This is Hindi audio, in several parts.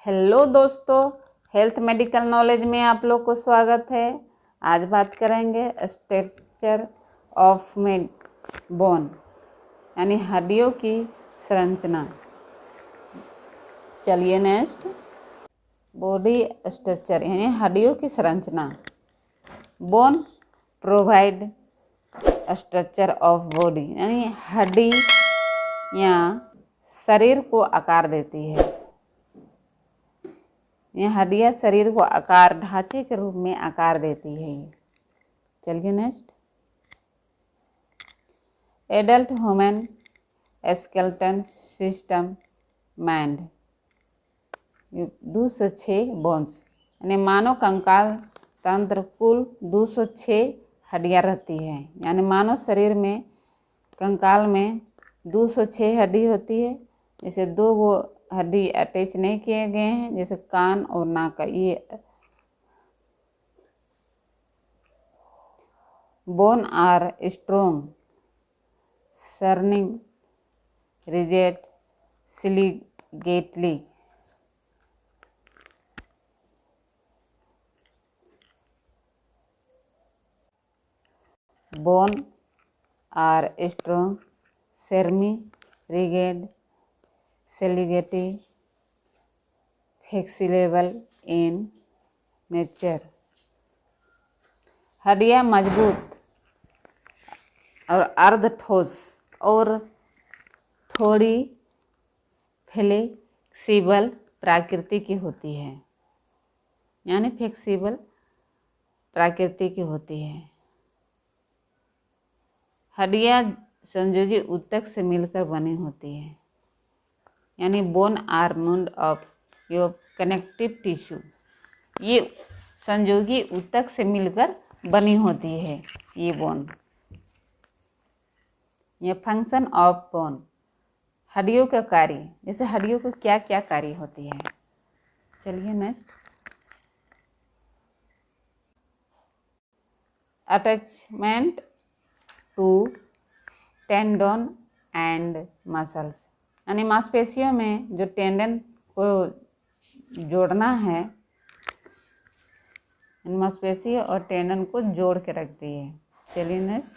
हेलो दोस्तों, हेल्थ मेडिकल नॉलेज में आप लोग को स्वागत है। आज बात करेंगे स्ट्रक्चर ऑफ बोन यानी हड्डियों की संरचना। चलिए नेक्स्ट, बॉडी स्ट्रक्चर यानी हड्डियों की संरचना। Bone provide structure of body यानी हड्डी या शरीर को आकार देती है। यह हड्डियाँ शरीर को आकार ढांचे के रूप में आकार देती है। चलिए next, adult human skeleton system made 206 bones यानी मानव कंकाल तंत्र कुल 206 हड्डियाँ रहती है। यानी मानव शरीर में कंकाल में 206 हड्डी होती है। जैसे 2 हड्डी अटैच नहीं किए गए हैं, जैसे कान और नाक का। ये bone are strong semi rigid slightly bone are strong semi rigid slightly flexible in nature. हड्डियाँ मजबूत और अर्ध ठोस और थोड़ी फ्लेक्सिबल प्रकृति की होती है। यानी फ्लेक्सिबल प्रकृति की होती है। हड्डियाँ संयोजी ऊतक से मिलकर बनी होती है। यानी bone are made of your connective tissue. ये संयोगी ऊतक से मिलकर बनी होती है ये बोन। ये फंक्शन ऑफ बोन, हड्डियों का कार्य, जैसे हड्डियों को क्या क्या कार्य होती है। चलिए next, attachment to tendon and muscles यानी मांसपेशियों में जो टेंडन को जोड़ना है, मांसपेशी और टेंडन को जोड़ के रखती है। चलिए next,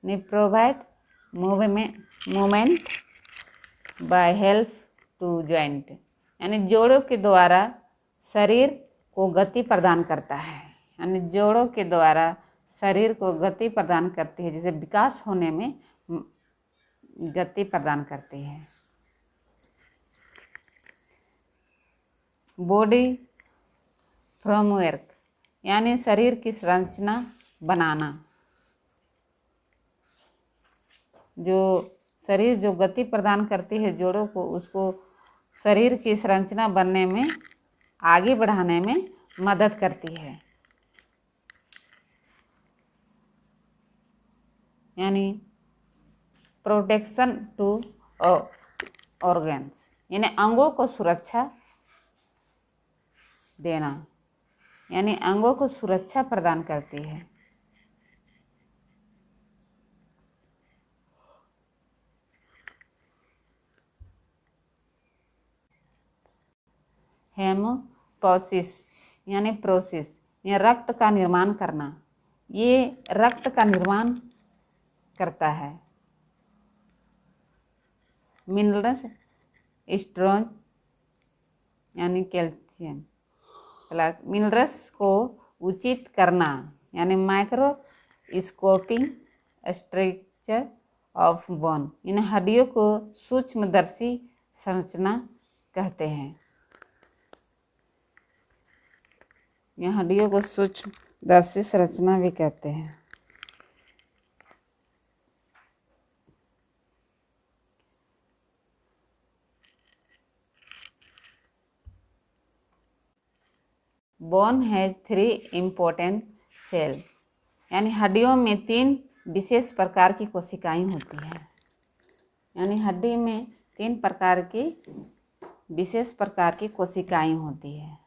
provide movement by help to joint यानी जोड़ों के द्वारा शरीर को गति प्रदान करता है। यानी जोड़ों के द्वारा शरीर को गति प्रदान करती है, जैसे विकास होने में गति प्रदान करती है। बॉडी फ्रेमवर्क यानी शरीर की संरचना बनाना। जो शरीर जो गति प्रदान करती है जोड़ों को, उसको शरीर की संरचना बनने में, आगे बढ़ाने में मदद करती है। यानी प्रोटेक्शन टू ऑर्गन्स यानी अंगों को सुरक्षा देना, यानी अंगों को सुरक्षा प्रदान करती है। हेमोपोसिस यानी प्रोसेस या रक्त का निर्माण करना। ये रक्त का निर्माण करता है। मिनरल्स स्ट्रोंज यानी कैल्शियम प्लस मिनरल्स को उचित करना, यानी माइक्रोस्कोपिक स्ट्रक्चर ऑफ बोन। इन हड्डियों को सूक्ष्मदर्शी संरचना कहते हैं। यह हड्डियों को सूक्ष्मदर्शी संरचना भी कहते हैं। बोन हैज 3 इम्पोर्टेंट सेल यानी हड्डियों में 3 विशेष प्रकार की कोशिकाएं होती हैं। यानी हड्डी में 3 प्रकार की विशेष प्रकार की कोशिकाएं होती है।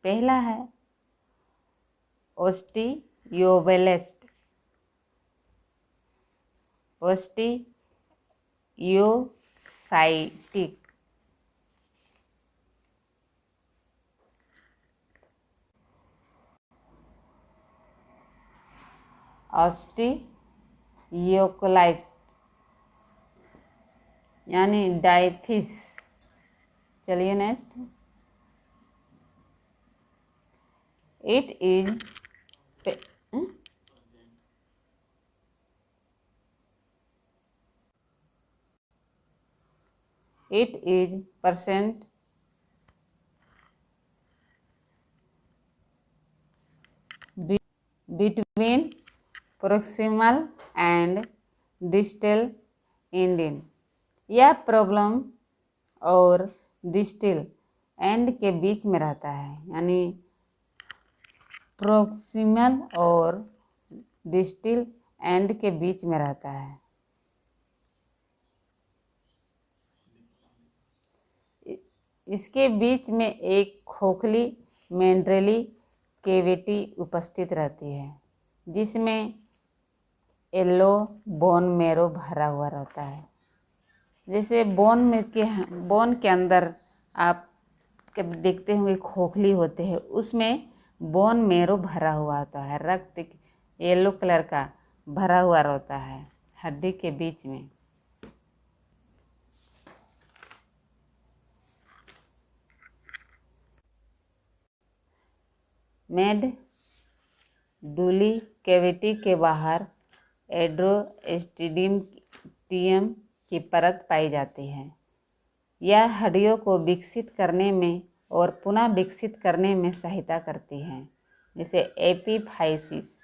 पहला है ओस्टियोब्लेस्ट ओस्टियोसाइटिक, ऑस्टियोक्लास्ट यानी डायफिस। चलिए next, it is percent between proximal and distal ending। यह प्रॉब्लम और डिस्टल एंड के बीच में रहता है, यानी प्रोक्सिमल और डिस्टल एंड के बीच में रहता है। इसके बीच में एक खोखली मेंड्रेली केविटी उपस्थित रहती है, जिसमें येलो बोन मेरो भरा हुआ रहता है। जैसे बोन के अंदर आप कभी देखते होंगे खोखली होते हैं, उसमें बोन मेरो भरा हुआ होता है, रक्त येलो कलर का भरा हुआ रहता है हड्डी के बीच में। मेडुल्ली कैविटी के बाहर एड्रोस्टिडियम की परत पाई जाती है। यह हड्डियों को विकसित करने में और पुनः विकसित करने में सहायता करती है, जैसे एपिफाइसिस,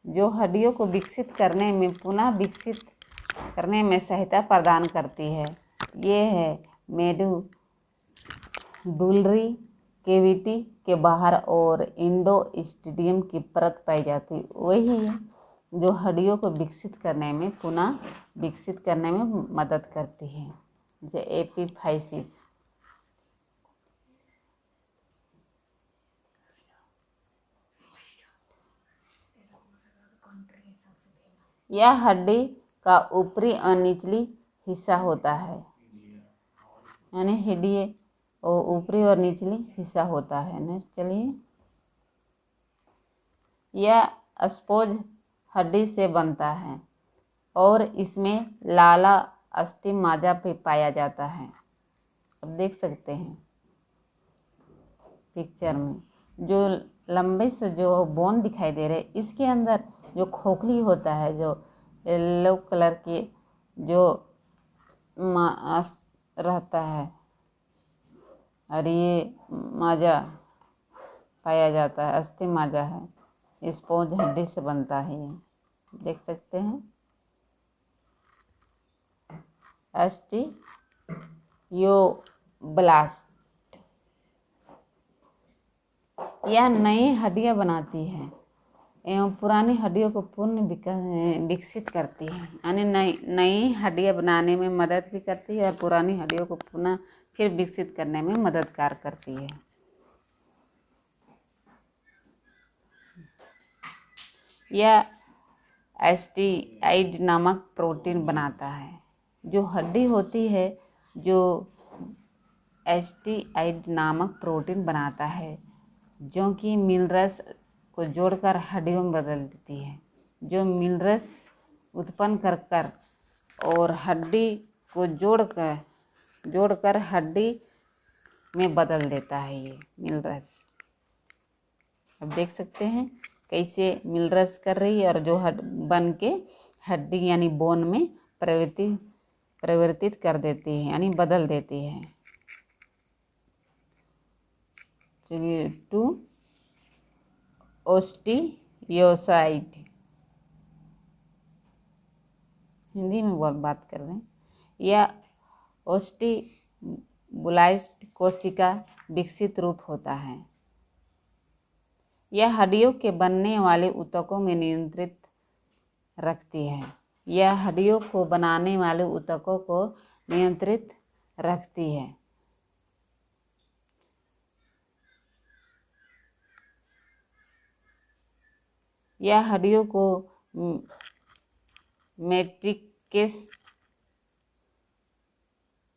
जो हड्डियों को विकसित करने में पुनः विकसित करने में सहायता प्रदान करती है। ये है मेडुल्री कैविटी के बाहर और एंडोस्टिडियम की परत पाई जाती है, वही है जो हड्डियों को विकसित करने में पुनः विकसित करने में मदद करती है, जैसे एपिफाइसिस। यह हड्डी का ऊपरी और निचली हिस्सा होता है, यानी हड्डी और ऊपरी और निचली हिस्सा होता है। नेक्स्ट चलिए, यह स्पोंज हड्डी से बनता है और इसमें लाला अस्थि माजा भी पाया जाता है। अब देख सकते हैं पिक्चर में जो लंबे से जो बोन दिखाई दे रहे, इसके अंदर जो खोखली होता है, जो येलो कलर की जो रहता है, और ये माजा पाया जाता है, अस्थि माजा है, स्पोंज हड्डी से बनता है। ये देख सकते हैं ऑस्टियोब्लास्ट। यह नई हड्डियां बनाती है एवं पुरानी हड्डियों को पुनः विकसित करती है, यानी नई हड्डियां बनाने में मदद भी करती है और पुरानी हड्डियों को पुनः फिर विकसित करने में मददगार करती है। यह एस्टिसाइड नामक प्रोटीन बनाता है। जो हड्डी होती है जो एस्टिसाइड नामक प्रोटीन बनाता है, जो कि मिनरल्स को जोड़कर हड्डियों में बदल देती है, जो मिनरल्स उत्पन्न कर और हड्डी को जोड़कर हड्डी में बदल देता है ये मिनरल्स। अब देख सकते हैं कैसे मिनरल्स कर रही है और जो बन के हड्डी यानी बोन में परिवर्तित कर देती है, यानी बदल देती है। चलिए, टू ओस्टियोसाइट, हिंदी में बात कर रहे हैं। यह ओस्टियोब्लास्ट कोशिका विकसित रूप होता है। यह हड्डियों के बनने वाले ऊतकों में नियंत्रित रखती है। यह हड्डियों को बनाने वाले ऊतकों को नियंत्रित रखती है। यह हड्डियों को मैट्रिक्स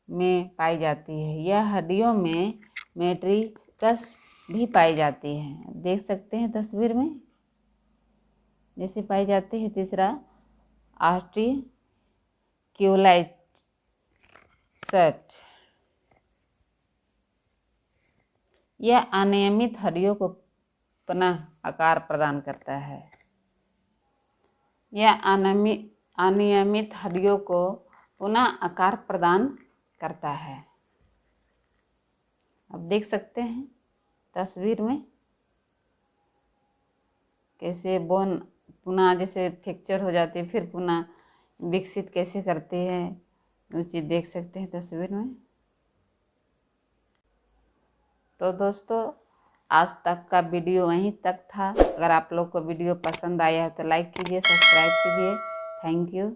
में पाई जाती है। यह हड्डियों में मैट्रिक्स भी पाई जाती है। देख सकते हैं तस्वीर में जैसे पाई जाती है। तीसरा आर्टिक्युलाइट्स, यह अनियमित हड्डियों को पुनः आकार प्रदान करता है। यह अनियमित हड्डियों को पुनः आकार प्रदान करता है। अब देख सकते हैं तस्वीर में कैसे बोन पुनः जैसे फ्रैक्चर हो जाती है फिर पुनः विकसित कैसे करती है, वो चीज़ देख सकते हैं तस्वीर में। तो दोस्तों आज तक का वीडियो वहीं तक था। अगर आप लोग को वीडियो पसंद आया है तो लाइक कीजिए, सब्सक्राइब कीजिए। Thank you.